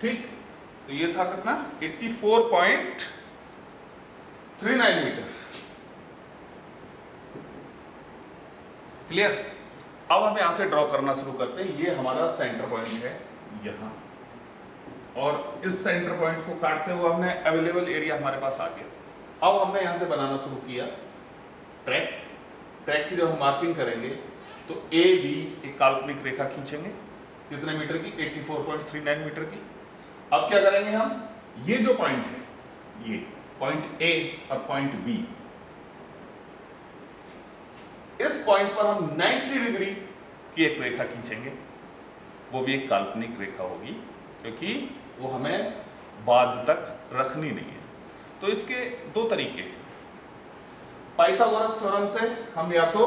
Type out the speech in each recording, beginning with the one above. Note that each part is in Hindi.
ठीक, तो ये था कितना 84.39 मीटर। क्लियर। अब हम यहां से ड्रॉ करना शुरू करते हैं। ये हमारा सेंटर पॉइंट है यहां, और इस सेंटर पॉइंट को काटते हुए हमने अवेलेबल एरिया हमारे पास आ गया। अब हमने यहां से बनाना शुरू किया ट्रैक। ट्रैक की जब हम मार्किंग करेंगे तो ए बी एक काल्पनिक रेखा खींचेंगे, कितने मीटर की 84.39 मीटर की। अब क्या करेंगे हम, ये जो पॉइंट है, ये पॉइंट ए और पॉइंट बी, इस पॉइंट पर हम 90 डिग्री की एक रेखा खींचेंगे। वो भी एक काल्पनिक रेखा होगी, क्योंकि वो हमें बाद तक रखनी नहीं है। तो इसके दो तरीके हैं। पाइथागोरस थ्योरम से हम या तो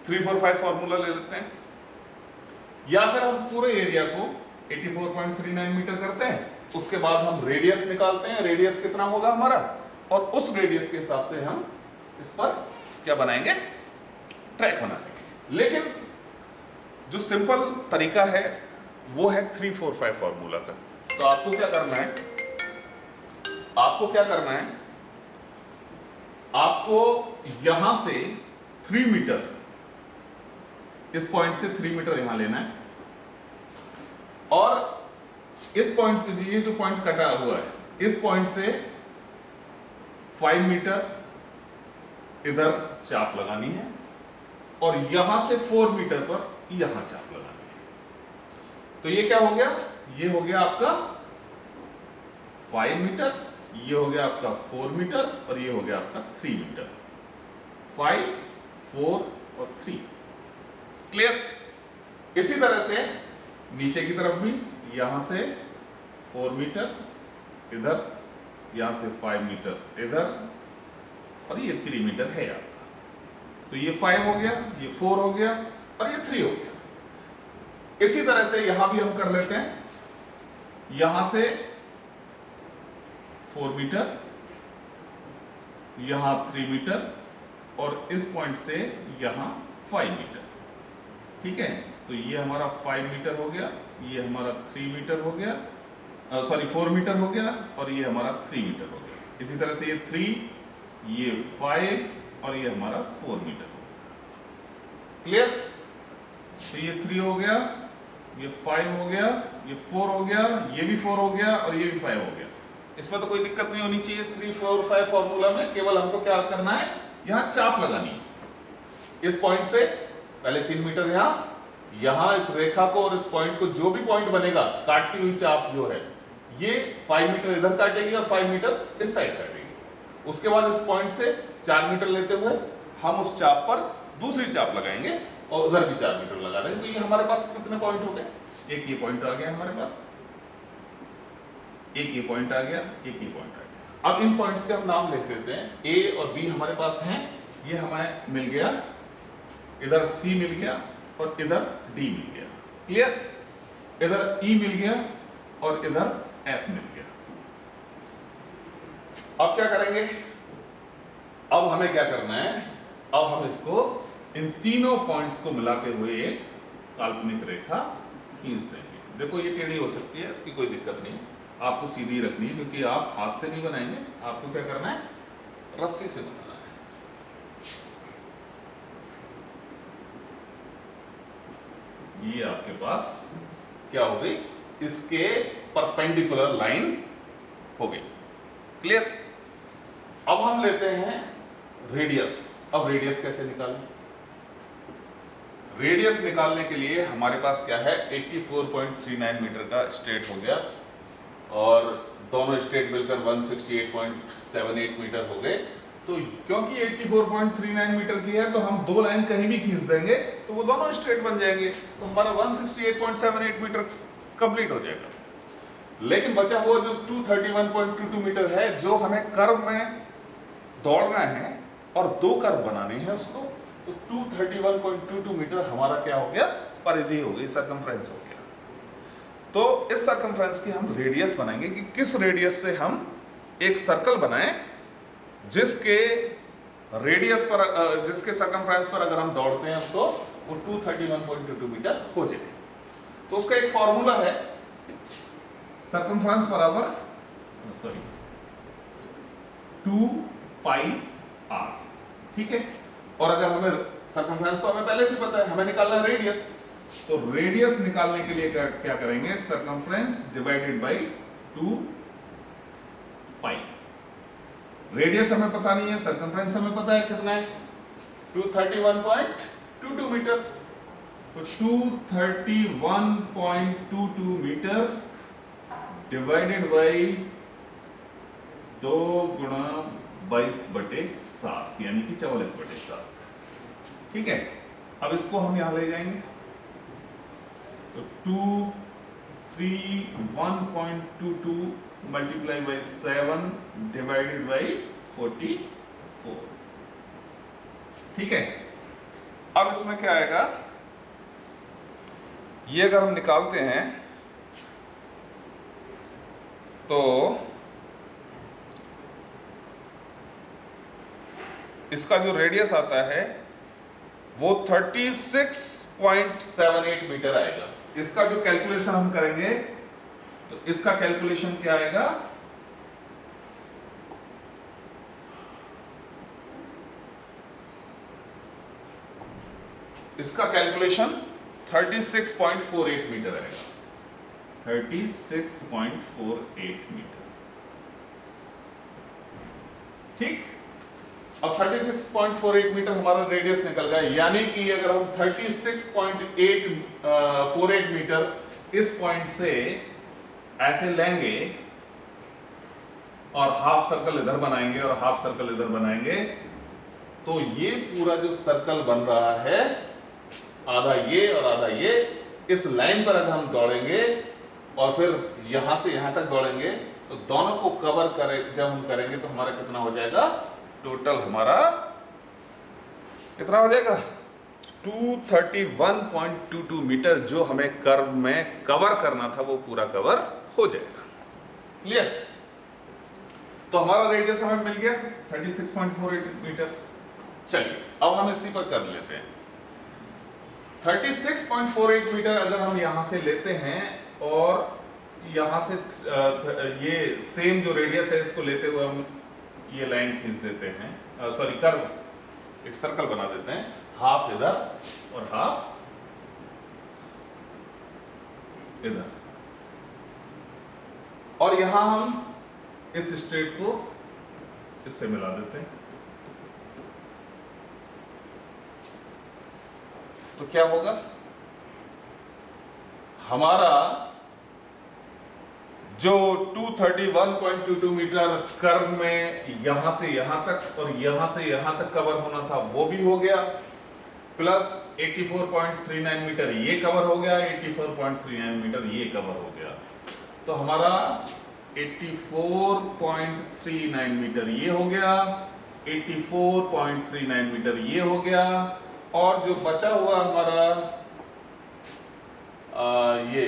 345 फॉर्मूला ले लेते हैं, या फिर हम पूरे एरिया को 84.39 मीटर करते हैं, उसके बाद हम रेडियस निकालते हैं, रेडियस कितना होगा हमारा, और उस रेडियस के हिसाब से हम इस पर क्या बनाएंगे, ट्रैक बना लेंगे। लेकिन जो सिंपल तरीका है वो है 345 फॉर्मूला का। तो आपको क्या करना है, आपको यहां से 3 मीटर, इस पॉइंट से 3 मीटर यहां लेना है, और इस पॉइंट से, ये जो पॉइंट कटा हुआ है, इस पॉइंट से 5 मीटर इधर चाप लगानी है, और यहां से 4 मीटर पर यहां चाप लगानी है। तो ये क्या हो गया, ये हो गया आपका 5 मीटर, ये हो गया आपका 4 मीटर, और ये हो गया आपका 3 मीटर। 5, 4 और 3। क्लियर। इसी तरह से नीचे की तरफ भी यहां से 4 मीटर इधर, यहां से 5 मीटर इधर, और ये 3 मीटर है आपका। तो ये 5 हो गया, ये 4 हो गया, और ये 3 हो गया। इसी तरह से यहां भी हम कर लेते हैं, यहां से 4 मीटर, यहां 3 मीटर, और इस पॉइंट से यहां 5 मीटर। ठीक है, तो ये हमारा 5 मीटर हो गया, ये हमारा 3 मीटर हो गया, सॉरी 4 मीटर हो गया, और ये हमारा 3 मीटर हो गया। इसी तरह से ये 3, ये 5, और ये हमारा 4 मीटर हो गया। क्लियर। तो ये 3 हो गया, ये 5 हो गया, ये 4 हो गया, ये भी 4 हो गया, और ये भी 5 हो गया। इसमें तो कोई दिक्कत नहीं होनी चाहिए 3, 4, 5 फॉर्मूला में। केवल हमको क्या करना है, यहां चाप लगानी है। इस पॉइंट से पहले 3 मीटर यहां इस रेखा को और इस पॉइंट को, जो भी पॉइंट बनेगा, काटती हुई चाप जो है, ये 5 मीटर इधर काटेगी और 5 मीटर इस साइड काटेगी। उसके बाद इस पॉइंट से 4 मीटर लेते हुए हम उस चाप पर दूसरी चाप लगाएंगे, और उधर भी 4 मीटर लगा देंगे। तो ये हमारे पास कितने पॉइंट हो गए, एक ये पॉइंट आ गया हमारे पास, एक ये पॉइंट आ गया, एक ये पॉइंट आ गया। अब इन पॉइंट्स के हम नाम लिख देते हैं। ए और बी हमारे पास हैं, ये हमें मिल गया, इधर सी मिल गया, और इधर डी मिल गया। क्लियर। इधर ई मिल गया, और इधर एफ मिल गया। अब क्या करेंगे, अब हमें क्या करना है, अब हम इसको इन तीनों पॉइंट्स को मिलाते हुए एक काल्पनिक रेखा खींच देंगे। देखो ये टेढ़ी हो सकती है, इसकी कोई दिक्कत नहीं, आपको सीधी रखनी है, क्योंकि आप हाथ से नहीं बनाएंगे, आपको क्या करना है, रस्सी से बनाना है। ये आपके पास क्या हो गई, इसके परपेंडिकुलर लाइन हो गई। क्लियर। अब हम लेते हैं रेडियस। अब रेडियस कैसे निकालें, रेडियस निकालने के लिए हमारे पास क्या है, 84.39 मीटर का स्ट्रेट हो गया, और दोनों स्ट्रेट मिलकर 168.78 मीटर हो गए। तो क्योंकि 84.39 मीटर की है, तो हम दो लाइन कहीं भी खींच देंगे तो वो दोनों स्ट्रेट बन जाएंगे, तो हमारा 168.78 मीटर कंप्लीट हो जाएगा। लेकिन बचा हुआ जो 231.22 मीटर है, जो हमें कर्व में दौड़ना है और दो कर्व बनाने हैं उसको, तो 231.22 मीटर हमारा क्या हो गया, परिधि हो गई, सर्कमफ्रेंस हो गया। तो इस सर्कमफ्रेंस की हम रेडियस बनाएंगे कि किस रेडियस से हम एक सर्कल बनाएं जिसके रेडियस पर, जिसके सर्कमफ्रेंस पर अगर हम दौड़ते हैं तो वो 231.22 मीटर हो जाए। तो उसका एक फॉर्मूला है, सर्कमफ्रेंस बराबर 2 पाई r, ठीक है। और अगर हमें सर्कमफ्रेंस तो हमें पहले से पता है, हमें निकालना है रेडियस, तो रेडियस निकालने के लिए क्या करेंगे, circumference divided by 2 pi. Radius हमें पता नहीं है, सर्कमफ्रेंस हमें पता है कितना है, 231.22 मीटर। तो 231.22 मीटर डिवाइडेड बाय 2 गुणा 22/7 यानी कि 44/7, ठीक है। अब इसको हम यहां ले जाएंगे, तो 231.22 मल्टीप्लाई बाय 7 डिवाइडेड बाय 44, ठीक है। अब इसमें क्या आएगा, ये अगर हम निकालते हैं तो इसका जो रेडियस आता है वो 36.78 मीटर आएगा। इसका जो कैलकुलेशन हम करेंगे तो इसका कैलकुलेशन क्या आएगा, इसका कैलकुलेशन 36.48 मीटर आएगा, 36.48 मीटर, ठीक। अब 36.48 मीटर हमारा रेडियस निकल गया, यानी कि अगर हम 36.48 मीटर इस पॉइंट से ऐसे लेंगे और हाफ सर्कल इधर बनाएंगे और हाफ सर्कल इधर बनाएंगे, तो ये पूरा जो सर्कल बन रहा है, आधा ये और आधा ये, इस लाइन पर अगर हम दौड़ेंगे और फिर यहां से यहां तक दौड़ेंगे तो दोनों को कवर जब हम करेंगे तो हमारा कितना हो जाएगा, टोटल हमारा कितना हो जाएगा, 231.22 मीटर जो हमें कर्व में कवर करना था वो पूरा कवर हो जाएगा। क्लियर? तो हमारा रेडियस हमें मिल गया 36.48 मीटर। चलिए अब हम इसी पर कर लेते हैं। 36.48 मीटर अगर हम यहां से लेते हैं और यहां से ये सेम जो रेडियस है इसको लेते हुए हम ये लाइन खींच देते हैं, सॉरी कर्व, एक सर्कल बना देते हैं, हाफ इधर और हाफ इधर, और यहां हम इस स्ट्रेट को इससे मिला देते हैं। तो क्या होगा, हमारा जो 231.22 मीटर कर्व में यहां से यहां तक और यहां से यहां तक कवर होना था वो भी हो गया, प्लस 84.39 मीटर ये कवर हो गया, 84.39 मीटर ये कवर हो गया। तो हमारा 84.39 मीटर ये हो गया, 84.39 मीटर ये हो गया, और जो बचा हुआ हमारा ये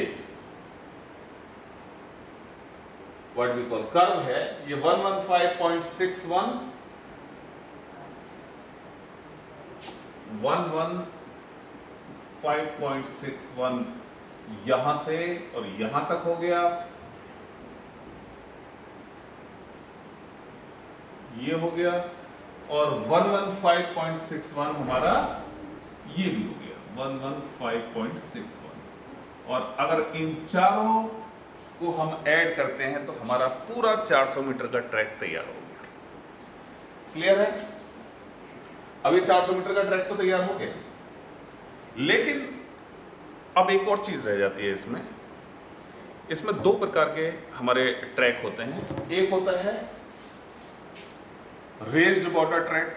व्हाट वी कॉल कर्व है, ये 115.61 यहां से और यहां तक हो गया, ये हो गया, और 115.61 हमारा ये भी हो गया, 115.61। और अगर इन चारों को हम ऐड करते हैं तो हमारा पूरा 400 मीटर का ट्रैक तैयार हो गया। क्लियर है? अब ये 400 मीटर का ट्रैक तो तैयार हो गया, लेकिन अब एक और चीज रह जाती है इसमें। इसमें दो प्रकार के हमारे ट्रैक होते हैं, एक होता है रेज्ड बॉर्डर ट्रैक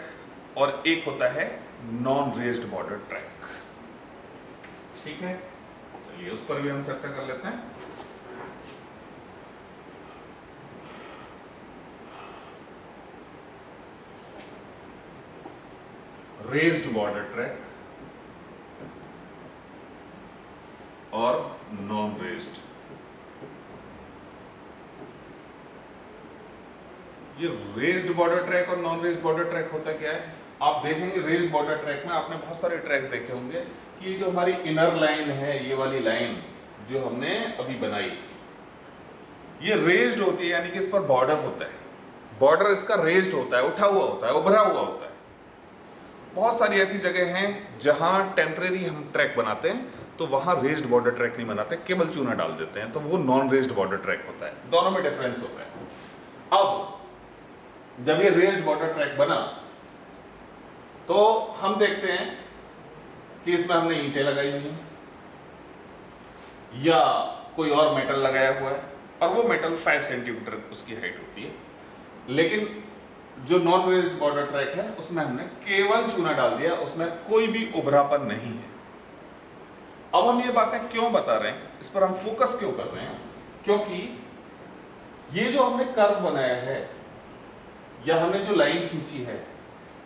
और एक होता है नॉन रेज्ड बॉर्डर ट्रैक। ठीक है, चलिए उस पर भी हम चर्चा कर लेते हैं। रेज्ड बॉर्डर ट्रैक और नॉन रेज्ड। ये रेज्ड बॉर्डर ट्रैक और नॉन रेज्ड बॉर्डर ट्रैक होता क्या है, आप देखेंगे रेज्ड बॉर्डर ट्रैक में आपने बहुत सारे ट्रैक देखे होंगे कि जो हमारी इनर लाइन है, ये वाली लाइन जो हमने अभी बनाई, ये रेज्ड होती है, यानी कि इस पर बॉर्डर होता है, बॉर्डर इसका रेज्ड होता है, उठा हुआ होता है, उभरा हुआ होता है। बहुत सारी ऐसी जगह हैं जहां टेम्परेरी हम ट्रैक बनाते हैं तो वहां रेज्ड बॉर्डर ट्रैक नहीं बनाते, केवल चूना डाल देते हैं, तो वो नॉन रेज्ड बॉर्डर ट्रैक होता है। दोनों में डिफरेंस होता है। अब जब ये रेज्ड बॉर्डर ट्रैक बना तो हम देखते हैं कि इसमें हमने ईंटें लगाई हुई हैं या कोई और मेटल लगाया हुआ है, और वो मेटल 5 सेंटीमीटर उसकी हाइट होती है। लेकिन जो नॉन रेज्ड बॉर्डर ट्रैक है उसमें हमने केवल चूना डाल दिया, उसमें कोई भी उभरापन नहीं है। अब हम ये बातें क्यों बता रहे हैं, इस पर हम फोकस क्यों कर रहे हैं, क्योंकि ये जो हमने कर्व बनाया है या हमने जो लाइन खींची है,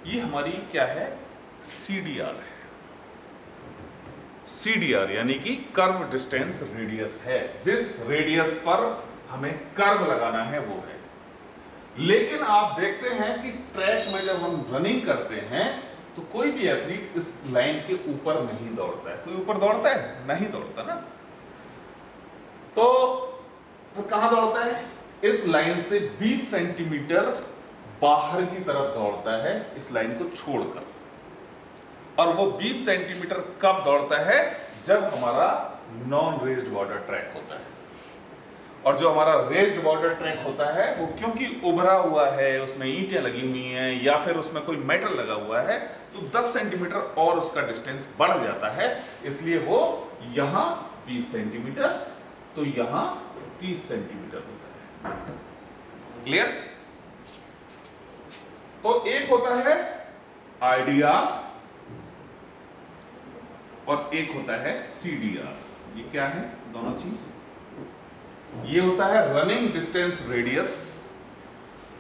ये हमारी क्या है, CDR है। CDR यानी कि कर्व डिस्टेंस रेडियस है, जिस रेडियस पर हमें कर्व लगाना है वो है। लेकिन आप देखते हैं कि ट्रैक में जब हम रनिंग करते हैं तो कोई भी एथलीट इस लाइन के ऊपर नहीं दौड़ता है। कोई ऊपर दौड़ता है? नहीं दौड़ता ना। तो कहां दौड़ता है? इस लाइन से 20 सेंटीमीटर बाहर की तरफ दौड़ता है, इस लाइन को छोड़कर। और वो 20 सेंटीमीटर कब दौड़ता है? जब हमारा नॉन रेज्ड बॉर्डर ट्रैक होता है। और जो हमारा रेज्ड बॉर्डर ट्रैक होता है वो क्योंकि उभरा हुआ है, उसमें ईंटें लगी हुई हैं या फिर उसमें कोई मेटल लगा हुआ है, तो 10 सेंटीमीटर और उसका डिस्टेंस बढ़ जाता है, इसलिए वो यहां 20 सेंटीमीटर तो यहां 30 सेंटीमीटर होता है। क्लियर? तो एक होता है IDR और एक होता है CDR। ये क्या है दोनों चीज? ये होता है रनिंग डिस्टेंस रेडियस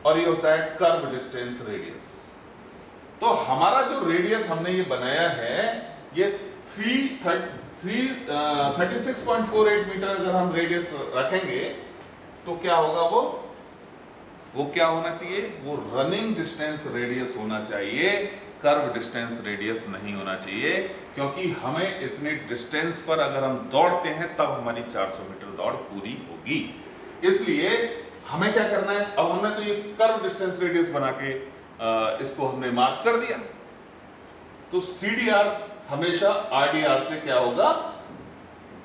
और ये होता है कर्व डिस्टेंस रेडियस। तो हमारा जो रेडियस हमने ये बनाया है, ये 36.48 मीटर अगर हम रेडियस रखेंगे तो क्या होगा? वो क्या होना चाहिए? वो रनिंग डिस्टेंस रेडियस होना चाहिए, कर्व डिस्टेंस रेडियस नहीं होना चाहिए, क्योंकि हमें इतने डिस्टेंस पर अगर हम दौड़ते हैं तब हमारी 400 मीटर दौड़ पूरी होगी। इसलिए हमें क्या करना है? अब हमने तो ये कर्व डिस्टेंस रेडियस बना के इसको हमने मार्क कर दिया, तो CDR हमेशा RDR से क्या होगा?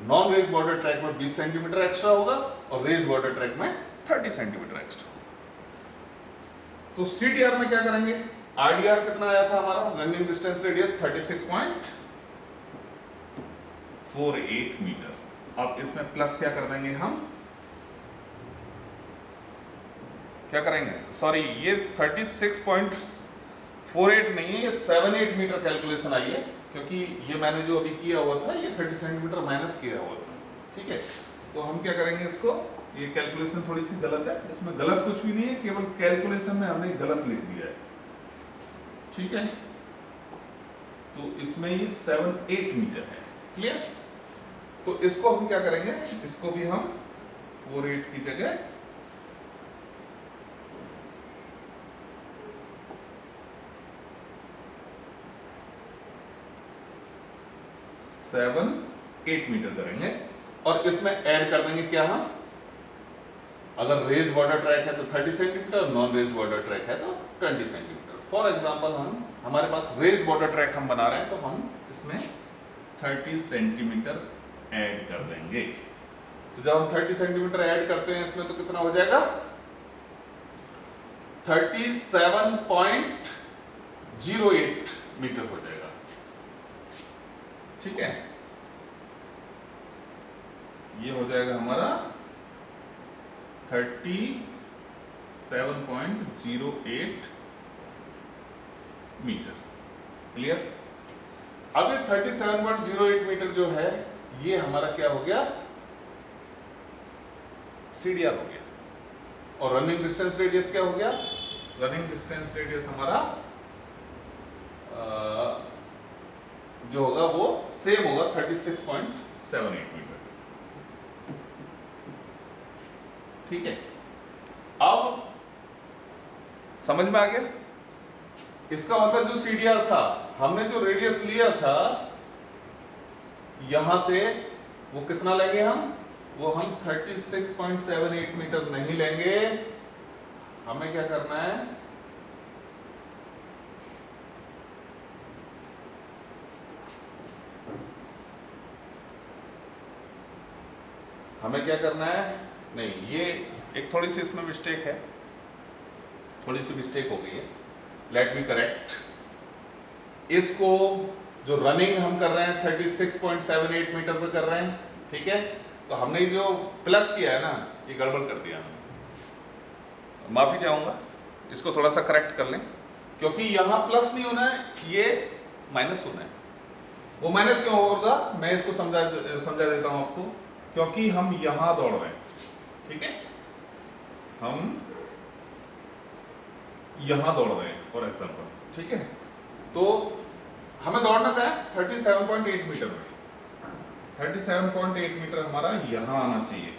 नॉन रेज्ड बॉर्डर ट्रैक में 20 सेंटीमीटर एक्स्ट्रा होगा और रेज्ड बॉर्डर ट्रैक में 30 सेंटीमीटर एक्स्ट्रा। तो CDR में क्या करेंगे? RDR कितना आया था हमारा? Running distance radius 36.48 metre. अब इसमें प्लस क्या कर देंगे हम? क्या करेंगे? सॉरी, ये 36.48 नहीं है, ये 78 मीटर कैलकुलेशन आई है, क्योंकि ये मैंने जो अभी किया हुआ था ये 30 सेंटीमीटर माइनस किया हुआ था। ठीक है, तो हम क्या करेंगे इसको? ये कैलकुलेशन थोड़ी सी गलत है, इसमें गलत कुछ भी नहीं है, केवल कैलकुलेशन में हमने गलत लिख दिया है। ठीक है, तो इसमें ये 78 मीटर है। क्लियर? तो इसको हम क्या करेंगे? इसको भी हम 48 की जगह 7-8 मीटर करेंगे और इसमें ऐड कर देंगे क्या हम? अगर रेज्ड बॉर्डर ट्रैक है तो 30 centimetre, non raised border track है तो 20 सेंटीमीटर। फॉर एग्जांपल हमारे पास रेज्ड बॉर्डर ट्रैक हम बना रहे हैं तो हम इसमें 30 सेंटीमीटर ऐड कर देंगे। तो जब हम 30 सेंटीमीटर ऐड करते हैं इसमें तो कितना हो जाएगा? 37.08 मीटर हो जाएगा। ठीक है, ये हो जाएगा हमारा 37.08 मीटर। क्लियर? अब ये 37.08 मीटर जो है ये हमारा क्या हो गया? CDR हो गया। और रनिंग डिस्टेंस रेडियस क्या हो गया? रनिंग डिस्टेंस रेडियस हमारा जो होगा वो सेम होगा 36.78 मीटर। ठीक है, अब समझ में आ गया? इसका मतलब जो CDR था, हमने जो रेडियस लिया था यहां से वो कितना लेंगे वो हम 36.78 मीटर नहीं लेंगे। हमें क्या करना है, हमें क्या करना है, नहीं ये एक थोड़ी सी इसमें मिस्टेक है, थोड़ी सी मिस्टेक हो गई है, लेट मी करेक्ट। इसको जो रनिंग हम कर रहे हैं 36.78 मीटर पे कर रहे हैं, ठीक है। तो हमने जो प्लस किया है ना, ये गड़बड़ कर दिया हमने, माफी चाहूंगा, इसको थोड़ा सा करेक्ट कर लें, क्योंकि यहां प्लस नहीं होना है, ये माइनस होना है। वो माइनस क्यों होगा, मैं इसको समझा देता हूं आपको, क्योंकि हम यहां दौड़ रहे हैं, ठीक है, हम यहां दौड़ रहे हैं फॉर एग्जाम्पल, ठीक है। तो हमें दौड़ना क्या है 37.8 मीटर में, 37.8 मीटर हमारा यहां आना चाहिए,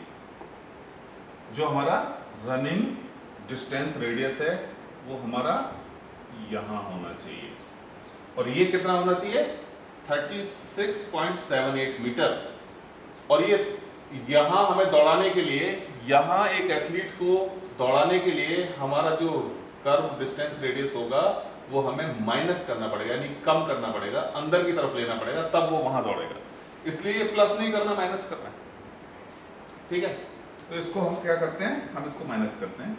जो हमारा रनिंग डिस्टेंस रेडियस है वो हमारा यहां होना चाहिए, और ये कितना होना चाहिए 36.78 मीटर। और ये यहां हमें दौड़ाने के लिए, यहां एक एथलीट को दौड़ाने के लिए हमारा जो कर्व डिस्टेंस रेडियस होगा वो हमें माइनस करना पड़ेगा, यानी कम करना पड़ेगा, अंदर की तरफ लेना पड़ेगा, तब वो वहां दौड़ेगा। इसलिए ये प्लस नहीं करना, माइनस करना है, ठीक है। तो इसको हम क्या करते हैं, हम इसको माइनस करते हैं,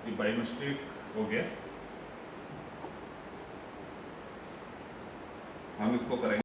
ये बाई मिस्टेक हो गया, हम इसको करेंगे